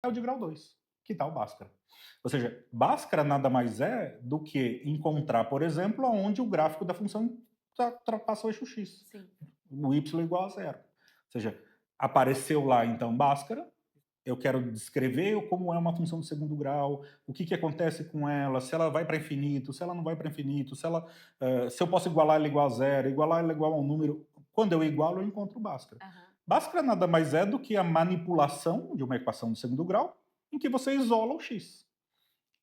é o de grau 2, que está o Bhaskara. Ou seja, Bhaskara nada mais é do que encontrar, por exemplo, onde o gráfico da função ultrapassa o eixo x, Sim. o y igual a zero. Ou seja, apareceu lá então Bhaskara, eu quero descrever como é uma função de segundo grau, o que acontece com ela, se ela vai para infinito, se ela não vai para infinito, se eu posso igualar ela igual a zero, igualar ela igual a um número. Quando eu igualo, eu encontro o Bhaskara. Aham. Bhaskara nada mais é do que a manipulação de uma equação de segundo grau em que você isola o x.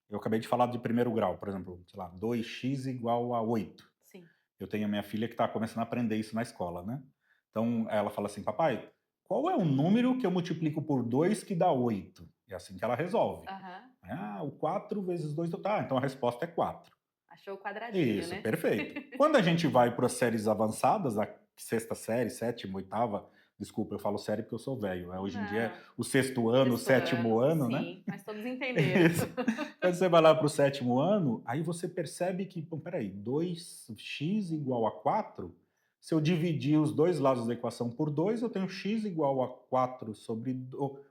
Eu acabei de falar de primeiro grau, por exemplo, sei lá, 2x igual a 8. Sim. Eu tenho a minha filha que está começando a aprender isso na escola, né? Então ela fala assim, papai, qual é o número que eu multiplico por 2 que dá 8? É assim que ela resolve. Aham. Ah, o 4 vezes 2, tá, então a resposta é 4. Achou o quadradinho, Isso, né? perfeito. Quando a gente vai para as séries avançadas, a sexta série, sétima, oitava, desculpa, eu falo série porque eu sou velho, né? Hoje em dia é Não. o sexto ano, o Sexto sétimo ano, ano, né? sim, mas todos entenderam. Isso. Quando você vai lá para o sétimo ano, aí você percebe que, bom, peraí, 2x igual a 4, se eu dividir os dois lados da equação por 2, eu tenho x igual a 4 sobre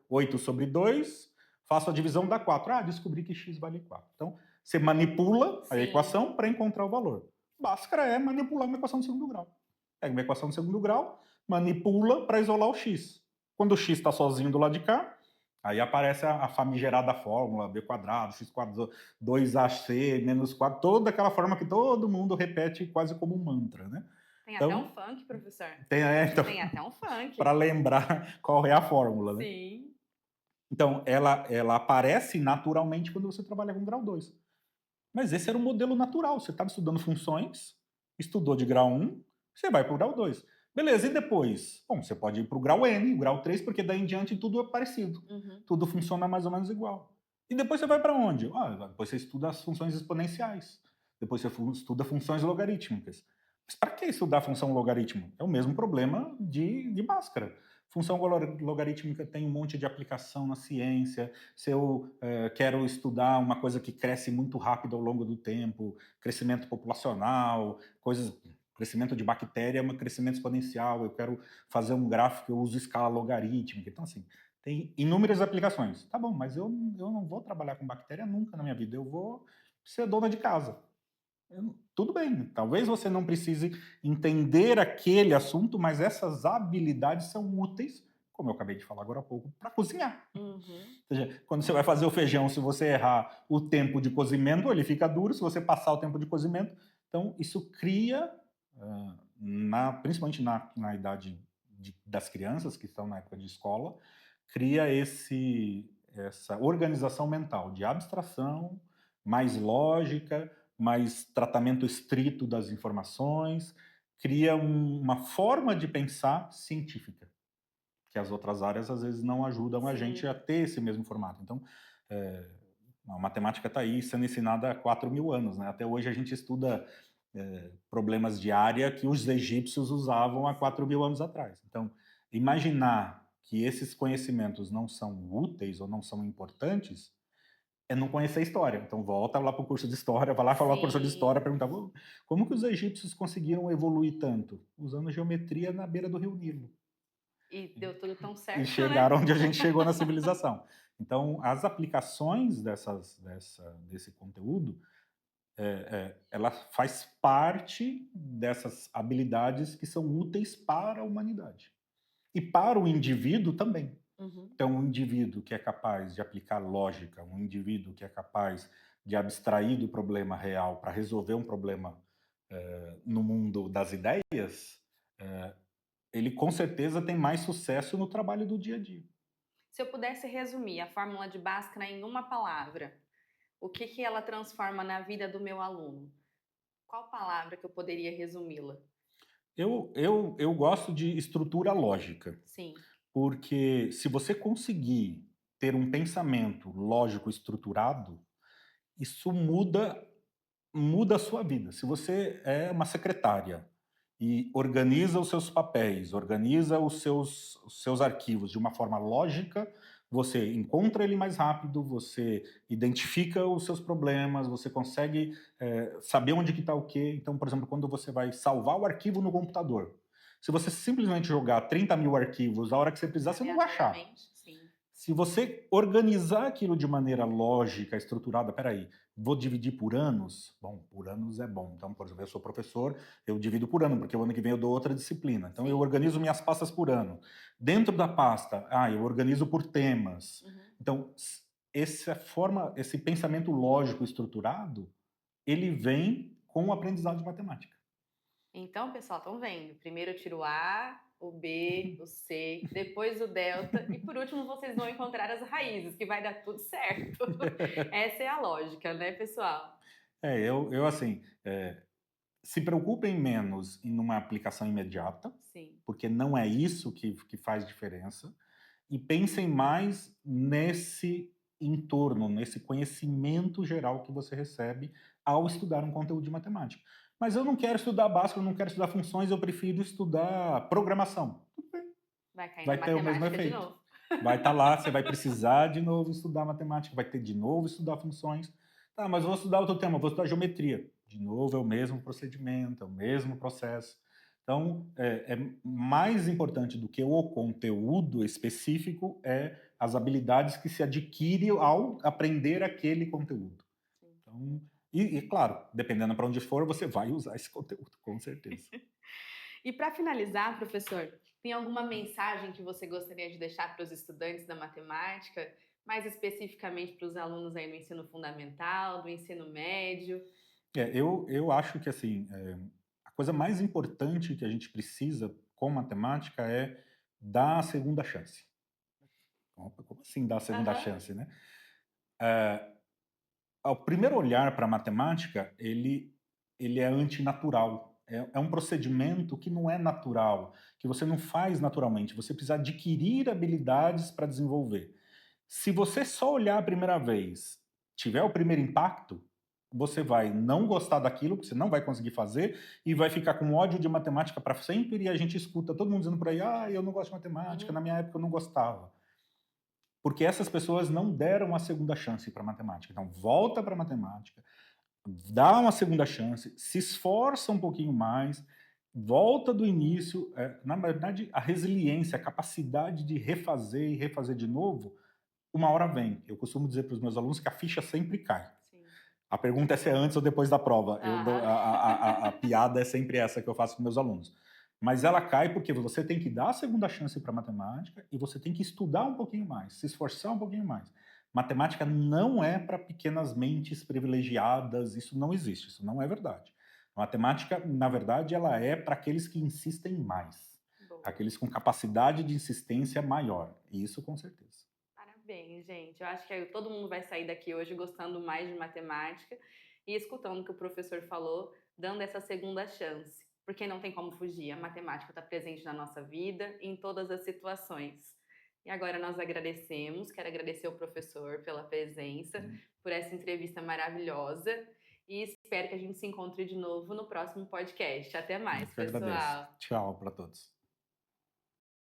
8 sobre 2, faço a divisão da 4. Ah, descobri que x vale 4. Então, você manipula a Sim, equação para encontrar o valor. Bhaskara é manipular uma equação de segundo grau. Pega uma equação de segundo grau, manipula para isolar o x. Quando o x está sozinho do lado de cá, aí aparece a famigerada fórmula, b quadrado, x quadrado, 2ac menos 4, toda aquela forma que todo mundo repete quase como um mantra, né? tem até um Então, funk, professor. então Tem até um para funk. lembrar qual é a fórmula, né? Sim. Então, ela aparece naturalmente quando você trabalha com grau 2. Mas esse era o modelo natural. Você estava estudando funções, estudou de grau 1, você vai para o grau 2. Beleza, e depois? Bom, você pode ir para o grau N, o grau 3, porque daí em diante tudo é parecido. Uhum. Tudo funciona mais ou menos igual. E depois você vai para onde? Ah, depois você estuda as funções exponenciais. Depois você estuda funções logarítmicas. Mas para que estudar função logarítmica? É o mesmo problema de Bhaskara. Função logarítmica tem um monte de aplicação na ciência. Se eu quero estudar uma coisa que cresce muito rápido ao longo do tempo, crescimento populacional, crescimento de bactéria, mas crescimento exponencial. Eu quero fazer um gráfico, eu uso escala logarítmica. Então, assim, tem inúmeras aplicações. Tá bom, mas eu não vou trabalhar com bactéria nunca na minha vida. Eu vou ser dona de casa. Tudo bem, talvez você não precise entender aquele assunto, mas essas habilidades são úteis, como eu acabei de falar agora há pouco, para cozinhar. Uhum. Ou seja, quando você vai fazer o feijão, se você errar o tempo de cozimento, ele fica duro, se você passar o tempo de cozimento. Então, isso cria, principalmente na idade das crianças, que estão na época de escola, cria essa organização mental de abstração, mais lógica, mais tratamento estrito das informações, cria uma forma de pensar científica que as outras áreas às vezes não ajudam a gente a Sim. ter esse mesmo formato. Então, a matemática está aí sendo ensinada há 4.000 anos, né? Até hoje a gente estuda problemas de área que os egípcios usavam há 4.000 anos atrás. Então, imaginar que esses conhecimentos não são úteis ou não são importantes é não conhecer a história. Então, volta lá para o curso de história, vai lá falar com o professor de história, Sim. perguntar como que os egípcios conseguiram evoluir tanto? Usando geometria na beira do rio Nilo E deu tudo tão e certo, né? chegar onde a gente chegou na civilização. Então, as aplicações desse conteúdo, ela faz parte dessas habilidades que são úteis para a humanidade. E para o indivíduo também. Uhum. Então, um indivíduo que é capaz de aplicar lógica, um indivíduo que é capaz de abstrair do problema real para resolver um problema no mundo das ideias, ele com certeza tem mais sucesso no trabalho do dia a dia. Se eu pudesse resumir a fórmula de Bhaskara em uma palavra, o que que ela transforma na vida do meu aluno? Qual palavra que eu poderia resumi-la? Eu gosto de estrutura lógica, Sim. porque se você conseguir ter um pensamento lógico estruturado, isso muda a sua vida. Se você é uma secretária e organiza os seus papéis, organiza os seus arquivos de uma forma lógica, você encontra ele mais rápido, você identifica os seus problemas, você consegue saber onde que está o quê. Então, por exemplo, quando você vai salvar o arquivo no computador, se você simplesmente jogar 30.000 arquivos, a hora que você precisar, você não vai achar. Aleatoriamente, sim. Se você organizar aquilo de maneira lógica, estruturada, peraí, vou dividir por anos? Bom, por anos é bom. Então, por exemplo, eu sou professor, eu divido por ano, porque o ano que vem eu dou outra disciplina. Então, eu Sim. organizo minhas pastas por ano. Dentro da pasta, eu organizo por temas. Uhum. Então, esse pensamento lógico estruturado, ele vem com o aprendizado de matemática. Então, pessoal, estão vendo? Primeiro eu tiro o A, o B, o C, depois o delta e por último vocês vão encontrar as raízes, que vai dar tudo certo. Essa é a lógica, né, pessoal? Eu assim, se preocupem menos em uma aplicação imediata, Sim. porque não é isso que faz diferença, e pensem mais nesse entorno, nesse conhecimento geral que você recebe ao estudar um conteúdo de matemática. Mas eu não quero estudar básico, eu não quero estudar funções, eu prefiro estudar programação. Tudo bem, Vai cair na vai ter o mesmo matemática de efeito. novo. Vai estar lá, você vai precisar de novo estudar matemática, vai ter de novo estudar funções. Tá, mas eu vou estudar outro tema, vou estudar geometria. De novo, é o mesmo procedimento, é o mesmo processo. Então, é mais importante do que o conteúdo específico é as habilidades que se adquire ao aprender aquele conteúdo. Sim. Então, claro, dependendo para onde for, você vai usar esse conteúdo, com certeza. E para finalizar, professor, tem alguma mensagem que você gostaria de deixar para os estudantes da matemática, mais especificamente para os alunos aí no ensino fundamental, do ensino médio? Eu acho que assim, a coisa mais importante que a gente precisa com matemática é dar a segunda chance. Opa, como assim dar a segunda Aham. chance, né? Ao primeiro olhar para a matemática, ele é antinatural. É um procedimento que não é natural, que você não faz naturalmente. Você precisa adquirir habilidades para desenvolver. Se você só olhar a primeira vez, tiver o primeiro impacto, você vai não gostar daquilo, que você não vai conseguir fazer, e vai ficar com ódio de matemática para sempre, e a gente escuta todo mundo dizendo por aí, eu não gosto de matemática, na Uhum. minha época eu não gostava. Porque essas pessoas não deram a segunda chance para matemática. Então, volta para matemática, dá uma segunda chance, se esforça um pouquinho mais, volta do início. Na verdade, a resiliência, a capacidade de refazer e refazer de novo, uma hora vem. Eu costumo dizer para os meus alunos que a ficha sempre cai. Sim. A pergunta é se é antes ou depois da prova. Aham. A piada é sempre essa que eu faço com meus alunos. Mas ela cai porque você tem que dar a segunda chance para matemática e você tem que estudar um pouquinho mais, se esforçar um pouquinho mais. Matemática não é para pequenas mentes privilegiadas, isso não existe, isso não é verdade. Matemática, na verdade, ela é para aqueles que insistem mais, Boa. aqueles com capacidade de insistência maior. Isso com certeza. Parabéns, gente. Eu acho que aí todo mundo vai sair daqui hoje gostando mais de matemática e escutando o que o professor falou, dando essa segunda chance. Porque não tem como fugir, a matemática está presente na nossa vida, em todas as situações. E agora nós agradecemos, quero agradecer ao professor pela presença, por essa entrevista maravilhosa e espero que a gente se encontre de novo no próximo podcast. Até Eu mais, que agradeço. pessoal! Tchau para todos.